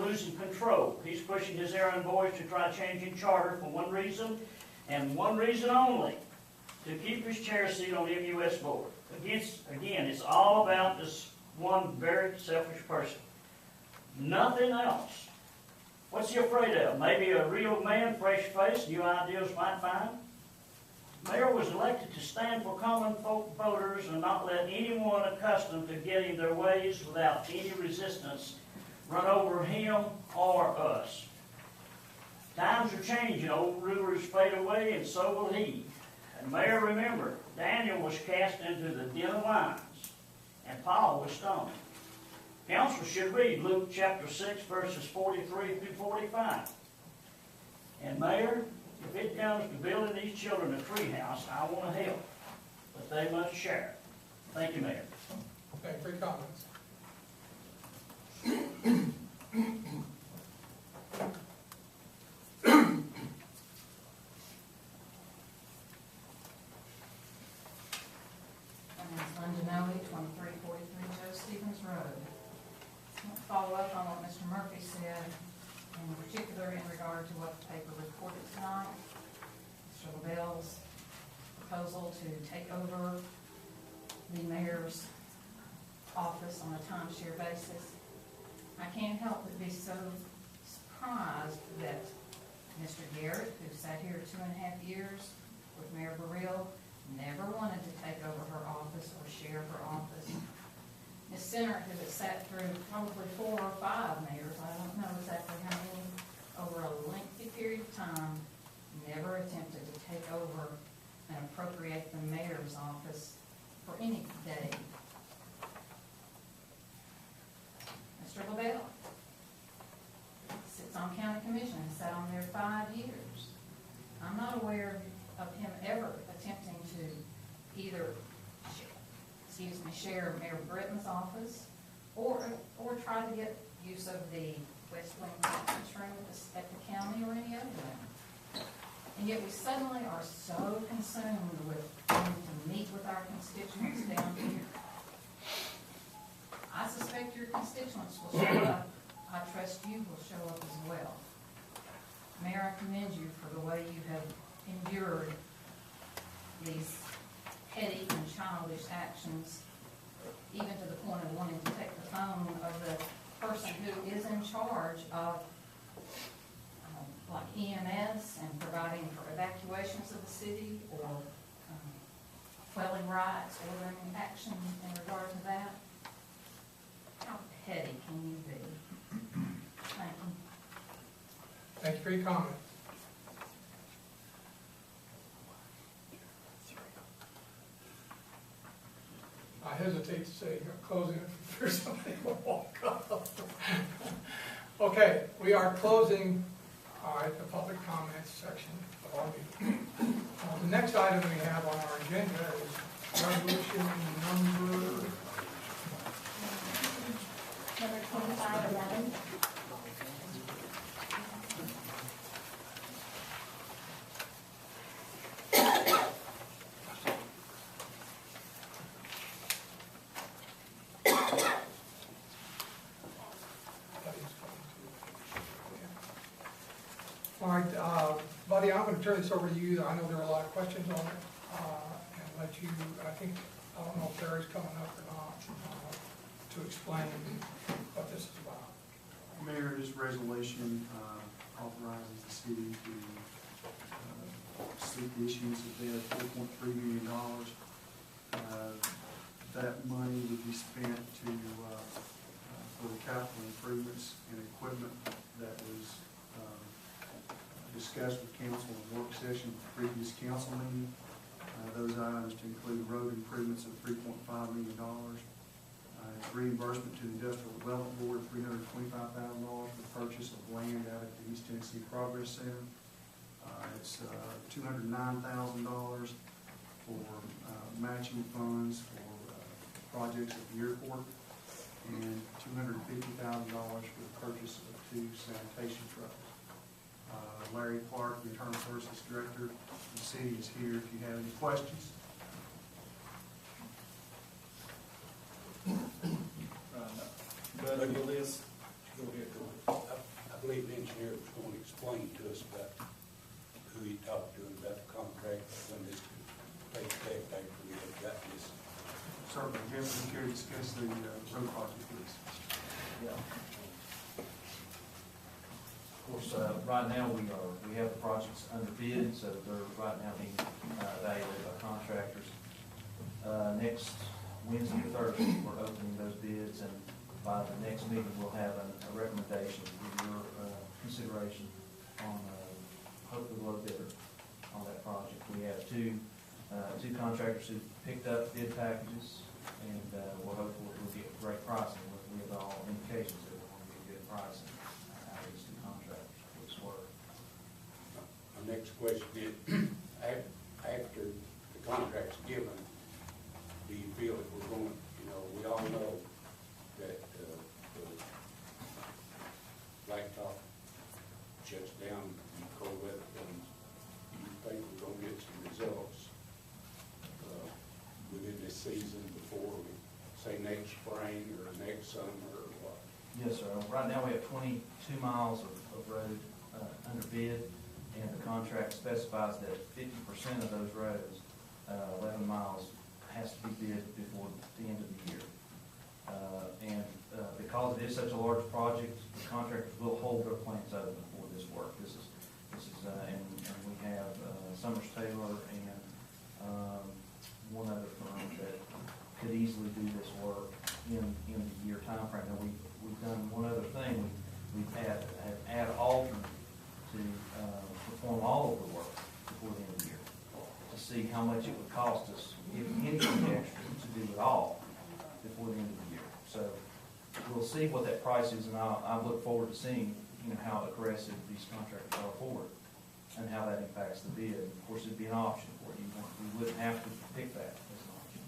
losing control. He's pushing his errand boys to try changing charter for one reason, and one reason only, to keep his chair seat on the MUS board. Again, it's all about this one very selfish person. Nothing else. What's he afraid of? Maybe a real man, fresh face, new ideas might find? Mayor was elected to stand for common folk voters and not let anyone accustomed to getting their ways without any resistance run over him or us. Times are changing, old rulers fade away, and so will he. And Mayor, remember, Daniel was cast into the den of lions, and Paul was stoned. Council should read Luke chapter 6, verses 43 through 45. And Mayor, if it comes to building these children a tree house, I want to help, but they must share. Thank you, Mayor. Thank you for your comments. My name is Linda Noe, 2343 Joe Stevens Road. I want to follow up on what Mr. Murphy said, in particular in regard to what the paper reported tonight. Mr. LaBelle's proposal to take over the mayor's office on a timeshare basis. I can't help but be so surprised that Mr. Garrett, who sat here 2.5 years with Mayor Burrell, never wanted to take over her office or share her office. Ms. Center, who has sat through probably 4 or 5 mayors, I don't know exactly how many, over a lengthy period of time, never attempted to take over and appropriate the mayor's office for any day. Mr. LaBelle sits on county commission, has sat on there 5 years. I'm not aware of him ever attempting to either share Mayor Britton's office or try to get use of the West Wing conference room at the county or any other room. And yet we suddenly are so consumed with wanting to meet with our constituents down here. I suspect your constituents will show up. I trust you will show up as well. Mayor, I commend you for the way you have endured these petty and childish actions, even to the point of wanting to take the phone of the person who is in charge of like EMS and providing for evacuations of the city or quelling riots, ordering action in regard to that. How petty can you be? Thank you. Thank you for your comment. I hesitate to say closing it if there's somebody who will walk up. Okay, we are closing the public comments section of our meeting. The next item we have on our agenda is resolution number 2511. All right, Buddy, I'm going to turn this over to you. I know there are a lot of questions on it, and let you, I don't know if Barry's coming up or not, to explain what this is about. Mayor, this resolution authorizes the city to seek the issuance of debt of $4.3 million. That money would be spent for the capital improvements and equipment that was discussed with council in work session of the previous council meeting. Those items to include road improvements of $3.5 million, reimbursement to the Industrial Development Board of $325,000 for the purchase of land out at the East Tennessee Progress Center. It's $209,000 for matching funds for projects at the airport, and $250,000 for the purchase of 2 sanitation trucks. Larry Clark, the Internal Services Director of the city, is here if you have any questions. But will this, go ahead. us about who he talked to about the contract when this could take effect after we have got this? Certainly, Jeff, can you discuss the road project, please? Yeah. Of course, right now, we have the projects under bid, so they're right now being evaluated by contractors. Next Wednesday or Thursday, we're opening those bids, and by the next meeting, we'll have a recommendation for your consideration on, hopefully, low bidder on that project. We have two contractors who picked up bid packages, and we're hopeful that we'll get great pricing. We have all indications that we're going to get good pricing out of these two contractors for this work. My next question is, after the contract's given, do you feel that we're going, we all know that the blacktop shuts down in cold weather, and do you think we're going to get some results within this season before, say, next spring or next summer or what? Yes, sir. Right now, we have 22 miles of road under bid, and the contract specifies that 50% of those roads, 11 miles, has to be bid before the end of the year. Because it is such a large project, the contractors will hold their plants open for this work. This is, and we have Summers Taylor and one other firm that could easily do this work in the year timeframe. Now, we've done one other thing. We've had Aldrin to perform all of the work before the end of the year to see how much it would cost us, if anything extra, to do it all before the end of the year. So we'll see what that price is, and I look forward to seeing, how aggressive these contractors are for it and how that impacts the bid. Of course, it'd be an option for you. We wouldn't have to pick that as an option.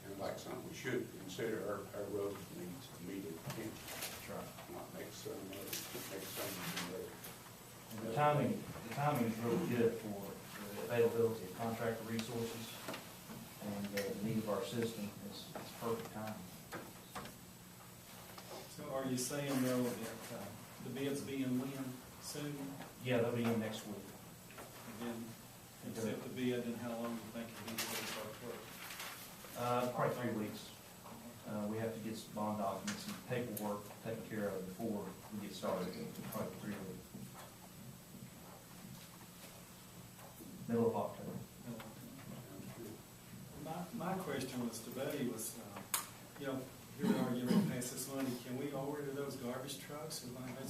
And like something we should consider, our road needs immediate attention, That's right. not next summer, next summer. And the timing is really good for the availability of contractor resources and the need of our system. It's perfect timing. So are you saying though that the bids be in when soon? Yeah, they'll be in next week. And then accept the bid, and how long do you think it'll be before it starts work? Probably 3 weeks. We have to get some bond documents and paperwork taken care of before we get started. Probably 3 weeks. Middle of October. My question was to Buddy was, here we are getting ready to pass this money, can we order those garbage trucks? We're going to have